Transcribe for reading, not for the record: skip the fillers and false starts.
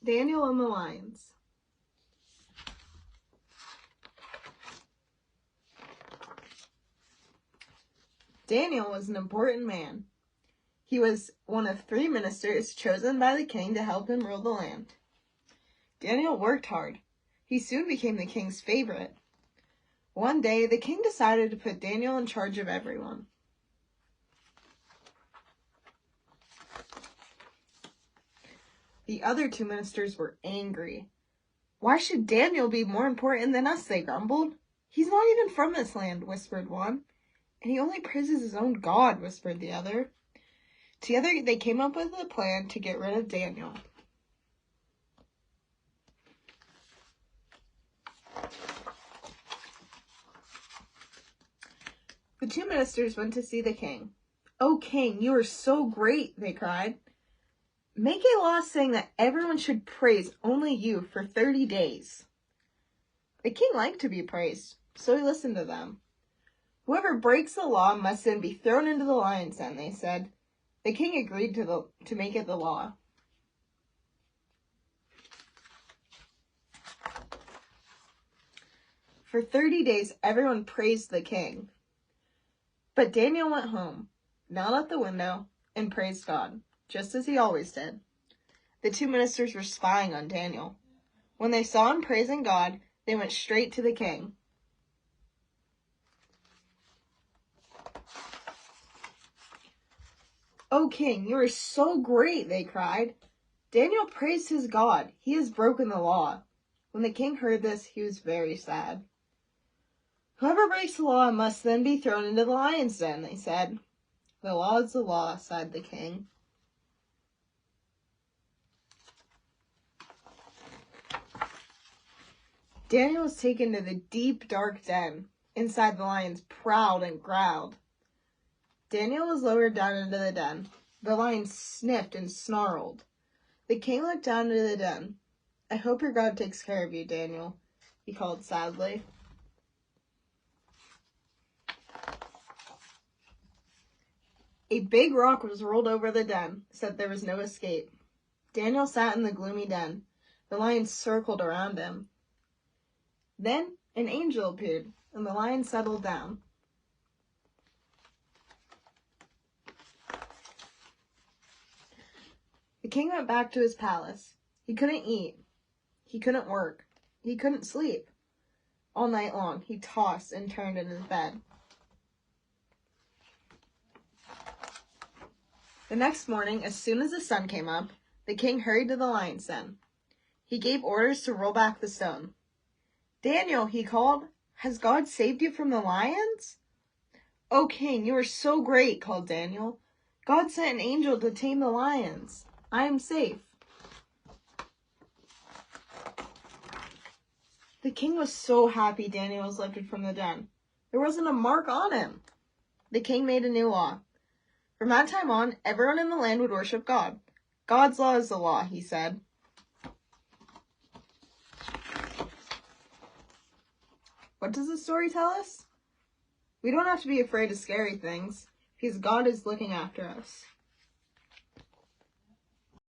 Daniel and the Lions. Daniel was an important man. He was one of 3 ministers chosen by the king to help him rule the land. Daniel worked hard. He soon became the king's favorite. One day, the king decided to put Daniel in charge of everyone. The other 2 ministers were angry. "Why should Daniel be more important than us?" they grumbled. "He's not even from this land," whispered one. "And he only praises his own God," whispered the other. Together, they came up with a plan to get rid of Daniel. The 2 ministers went to see the king. "Oh, king, you are so great," they cried. "Make a law saying that everyone should praise only you for 30 days. The king liked to be praised, so he listened to them. "Whoever breaks the law must then be thrown into the lion's den," they said. The king agreed to make it the law. For 30 days, everyone praised the king. But Daniel went home, knelt at the window, and praised God, just as he always did. The 2 ministers were spying on Daniel. When they saw him praising God, they went straight to the king. "Oh, king, you are so great," they cried. "Daniel praised his God. He has broken the law." When the king heard this, he was very sad. "Whoever breaks the law must then be thrown into the lion's den," they said. "The law is the law," sighed the king. Daniel was taken to the deep, dark den. Inside, the lions prowled and growled. Daniel was lowered down into the den. The lions sniffed and snarled. The king looked down into the den. "I hope your God takes care of you, Daniel," he called sadly. A big rock was rolled over the den, so that there was no escape. Daniel sat in the gloomy den. The lions circled around him. Then an angel appeared, and the lions settled down. The king went back to his palace. He couldn't eat. He couldn't work. He couldn't sleep. All night long, he tossed and turned in his bed. The next morning, as soon as the sun came up, the king hurried to the lion's den. He gave orders to roll back the stone. "Daniel," he called, "has God saved you from the lions?" "Oh, king, you are so great," called Daniel. "God sent an angel to tame the lions. I am safe." The king was so happy Daniel was lifted from the den. There wasn't a mark on him. The king made a new law. From that time on, everyone in the land would worship God. "God's law is the law," he said. What does the story tell us? We don't have to be afraid of scary things, because God is looking after us.